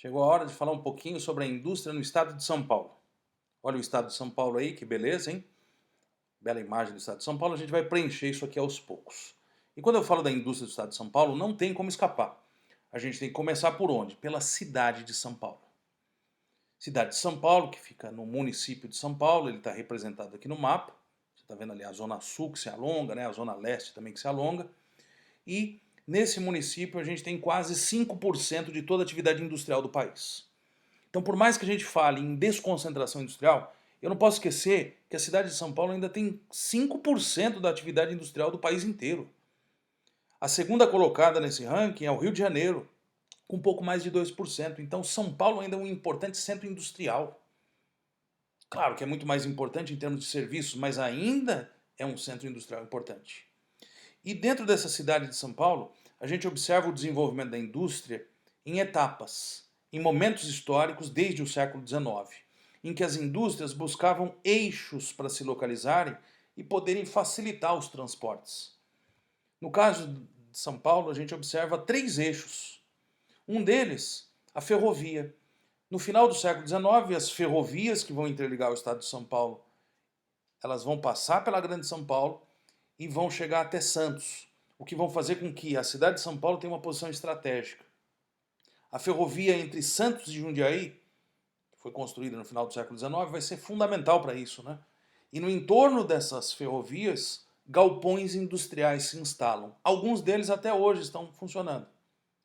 Chegou a hora de falar um pouquinho sobre a indústria no estado de São Paulo. Olha o estado de São Paulo aí, que beleza, hein? Bela imagem do estado de São Paulo, a gente vai preencher isso aqui aos poucos. E quando eu falo da indústria do estado de São Paulo, não tem como escapar. A gente tem que começar por onde? Pela cidade de São Paulo. Cidade de São Paulo, que fica no município de São Paulo, ele está representado aqui no mapa. Você está vendo ali a zona sul que se alonga, né? A zona leste também que se alonga. E nesse município a gente tem quase 5% de toda a atividade industrial do país. Então, por mais que a gente fale em desconcentração industrial, eu não posso esquecer que a cidade de São Paulo ainda tem 5% da atividade industrial do país inteiro. A segunda colocada nesse ranking é o Rio de Janeiro, com um pouco mais de 2%. Então, São Paulo ainda é um importante centro industrial. Claro que é muito mais importante em termos de serviços, mas ainda é um centro industrial importante. E dentro dessa cidade de São Paulo, a gente observa o desenvolvimento da indústria em etapas, em momentos históricos desde o século XIX, em que as indústrias buscavam eixos para se localizarem e poderem facilitar os transportes. No caso de São Paulo, a gente observa 3 eixos. Um deles, a ferrovia. No final do século XIX, as ferrovias que vão interligar o estado de São Paulo, elas vão passar pela Grande São Paulo e vão chegar até Santos, o que vão fazer com que a cidade de São Paulo tenha uma posição estratégica. A ferrovia entre Santos e Jundiaí, que foi construída no final do século XIX, vai ser fundamental para isso, né? E no entorno dessas ferrovias, galpões industriais se instalam. Alguns deles até hoje estão funcionando.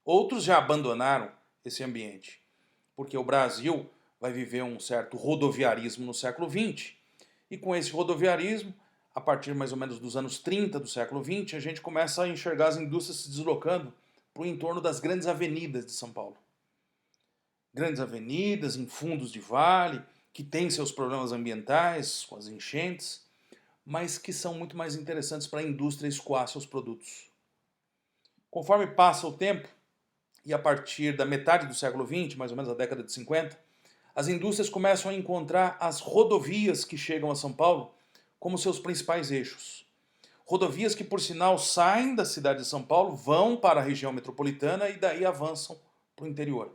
Outros já abandonaram esse ambiente, porque o Brasil vai viver um certo rodoviarismo no século XX, e com esse rodoviarismo, a partir mais ou menos dos anos 30 do século XX, a gente começa a enxergar as indústrias se deslocando para o entorno das grandes avenidas de São Paulo. Grandes avenidas em fundos de vale, que têm seus problemas ambientais, com as enchentes, mas que são muito mais interessantes para a indústria escoar seus produtos. Conforme passa o tempo, e a partir da metade do século XX, mais ou menos a década de 50, as indústrias começam a encontrar as rodovias que chegam a São Paulo como seus principais eixos. Rodovias que, por sinal, saem da cidade de São Paulo, vão para a região metropolitana e daí avançam para o interior.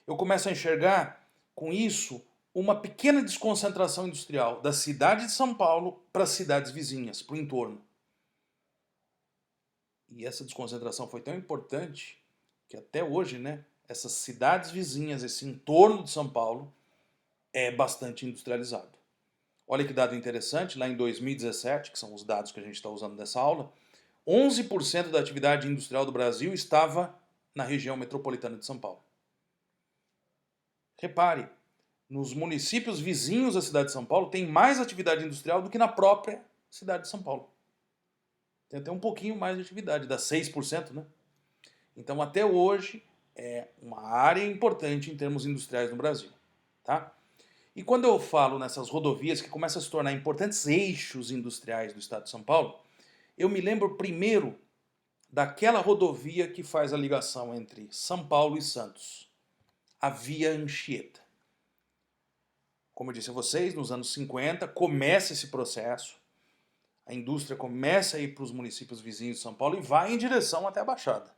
Eu começo a enxergar, com isso, uma pequena desconcentração industrial da cidade de São Paulo para as cidades vizinhas, para o entorno. E essa desconcentração foi tão importante que até hoje, né, essas cidades vizinhas, esse entorno de São Paulo, é bastante industrializado. Olha que dado interessante, lá em 2017, que são os dados que a gente está usando nessa aula, 11% da atividade industrial do Brasil estava na região metropolitana de São Paulo. Repare, nos municípios vizinhos à cidade de São Paulo tem mais atividade industrial do que na própria cidade de São Paulo. Tem até um pouquinho mais de atividade, dá 6%, né? Então até hoje é uma área importante em termos industriais no Brasil, tá? E quando eu falo nessas rodovias que começam a se tornar importantes eixos industriais do estado de São Paulo, eu me lembro primeiro daquela rodovia que faz a ligação entre São Paulo e Santos, a Via Anchieta. Como eu disse a vocês, nos anos 50 começa esse processo, a indústria começa a ir para os municípios vizinhos de São Paulo e vai em direção até a Baixada.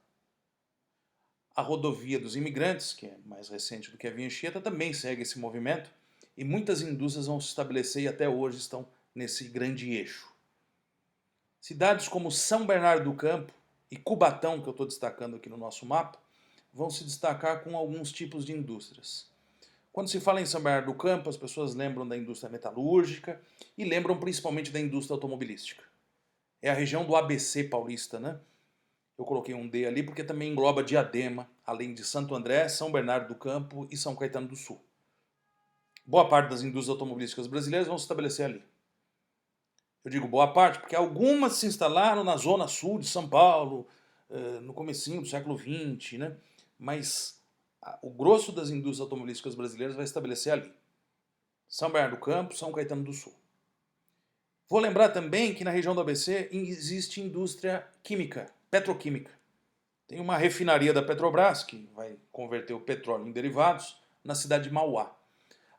A rodovia dos imigrantes, que é mais recente do que a Via Anchieta, também segue esse movimento e muitas indústrias vão se estabelecer e até hoje estão nesse grande eixo. Cidades como São Bernardo do Campo e Cubatão, que eu estou destacando aqui no nosso mapa, vão se destacar com alguns tipos de indústrias. Quando se fala em São Bernardo do Campo, as pessoas lembram da indústria metalúrgica e lembram principalmente da indústria automobilística. É a região do ABC paulista, né? Eu coloquei um D ali porque também engloba Diadema, além de Santo André, São Bernardo do Campo e São Caetano do Sul. Boa parte das indústrias automobilísticas brasileiras vão se estabelecer ali. Eu digo boa parte porque algumas se instalaram na zona sul de São Paulo, no comecinho do século XX, né? Mas o grosso das indústrias automobilísticas brasileiras vai se estabelecer ali. São Bernardo do Campo, São Caetano do Sul. Vou lembrar também que na região do ABC existe indústria química, petroquímica. Tem uma refinaria da Petrobras, que vai converter o petróleo em derivados, na cidade de Mauá.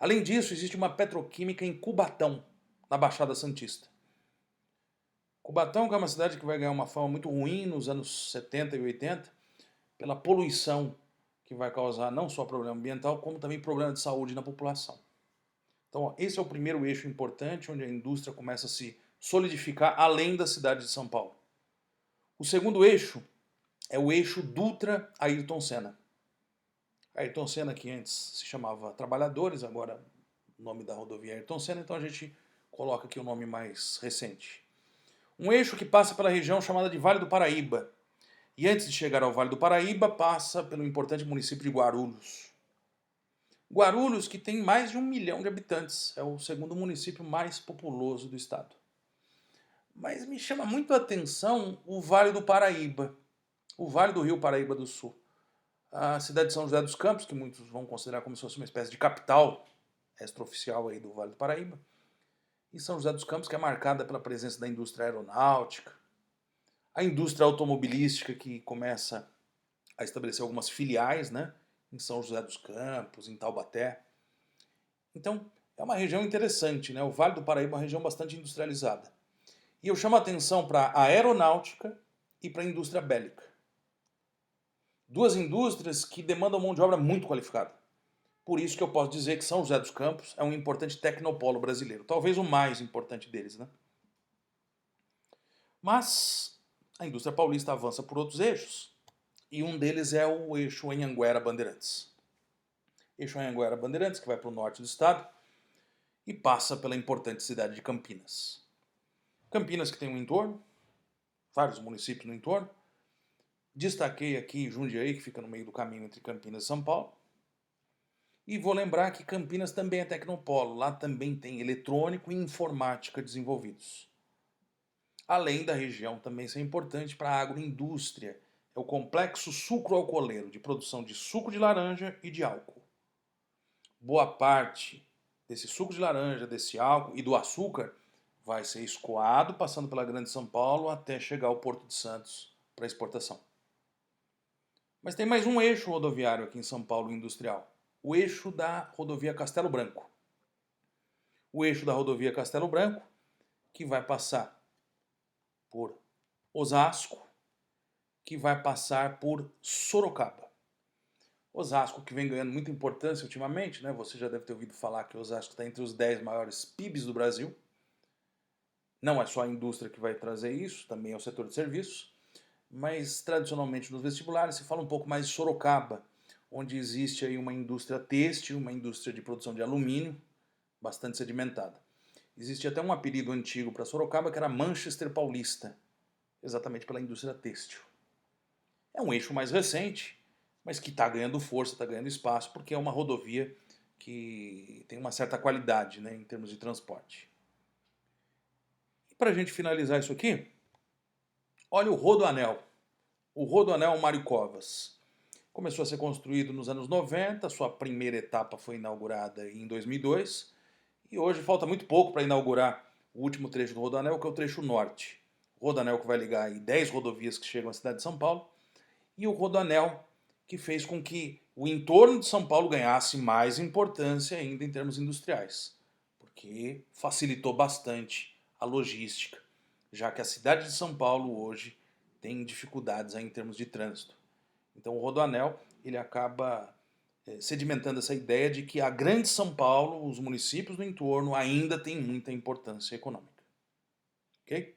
Além disso, existe uma petroquímica em Cubatão, na Baixada Santista. Cubatão, que é uma cidade que vai ganhar uma fama muito ruim nos anos 70 e 80, pela poluição que vai causar não só problema ambiental, como também problema de saúde na população. Então, ó, esse é o primeiro eixo importante, onde a indústria começa a se solidificar além da cidade de São Paulo. O segundo eixo é o eixo Dutra Ayrton Senna. Ayrton Senna, que antes se chamava Trabalhadores, agora o nome da rodovia é Ayrton Senna, então a gente coloca aqui o nome mais recente. Um eixo que passa pela região chamada de Vale do Paraíba. E antes de chegar ao Vale do Paraíba, passa pelo importante município de Guarulhos. Guarulhos, que tem mais de 1 milhão de habitantes, é o segundo município mais populoso do estado. Mas me chama muito a atenção o Vale do Paraíba, o Vale do Rio Paraíba do Sul. A cidade de São José dos Campos, que muitos vão considerar como se fosse uma espécie de capital extraoficial aí do Vale do Paraíba, e São José dos Campos, que é marcada pela presença da indústria aeronáutica, a indústria automobilística, que começa a estabelecer algumas filiais, né, em São José dos Campos, em Taubaté. Então, é uma região interessante, né? O Vale do Paraíba é uma região bastante industrializada. E eu chamo a atenção para a aeronáutica e para a indústria bélica. Duas indústrias que demandam mão de obra muito qualificada. Por isso que eu posso dizer que São José dos Campos é um importante tecnopolo brasileiro. Talvez o mais importante deles, né? Mas a indústria paulista avança por outros eixos. E um deles é o eixo Anhanguera-Bandeirantes. Eixo Anhanguera-Bandeirantes, que vai para o norte do estado e passa pela importante cidade de Campinas. Campinas, que tem um entorno, vários municípios no entorno. Destaquei aqui Jundiaí, que fica no meio do caminho entre Campinas e São Paulo. E vou lembrar que Campinas também é tecnopolo, lá também tem eletrônico e informática desenvolvidos. Além da região também ser importante para a agroindústria, é o complexo sucroalcooleiro de produção de suco de laranja e de álcool. Boa parte desse suco de laranja, desse álcool e do açúcar vai ser escoado passando pela Grande São Paulo até chegar ao Porto de Santos para exportação. Mas tem mais um eixo rodoviário aqui em São Paulo industrial, o eixo da rodovia Castelo Branco. O eixo da rodovia Castelo Branco, que vai passar por Osasco, que vai passar por Sorocaba. Osasco, que vem ganhando muita importância ultimamente, né? Você já deve ter ouvido falar que Osasco está entre os 10 maiores PIBs do Brasil. Não é só a indústria que vai trazer isso, também é o setor de serviços. Mas tradicionalmente nos vestibulares se fala um pouco mais de Sorocaba, onde existe aí uma indústria têxtil, uma indústria de produção de alumínio, bastante sedimentada. Existe até um apelido antigo para Sorocaba que era Manchester Paulista, exatamente pela indústria têxtil. É um eixo mais recente, mas que está ganhando força, está ganhando espaço, porque é uma rodovia que tem uma certa qualidade, né, em termos de transporte. E para a gente finalizar isso aqui, olha o Rodoanel. O Rodoanel Mário Covas. Começou a ser construído nos anos 90, sua primeira etapa foi inaugurada em 2002, e hoje falta muito pouco para inaugurar o último trecho do Rodoanel, que é o trecho norte. O Rodoanel que vai ligar aí 10 rodovias que chegam à cidade de São Paulo, e o Rodoanel que fez com que o entorno de São Paulo ganhasse mais importância ainda em termos industriais, porque facilitou bastante a logística, já que a cidade de São Paulo hoje tem dificuldades aí em termos de trânsito. Então o Rodoanel ele acaba sedimentando essa ideia de que a grande São Paulo, os municípios do entorno ainda têm muita importância econômica. Ok?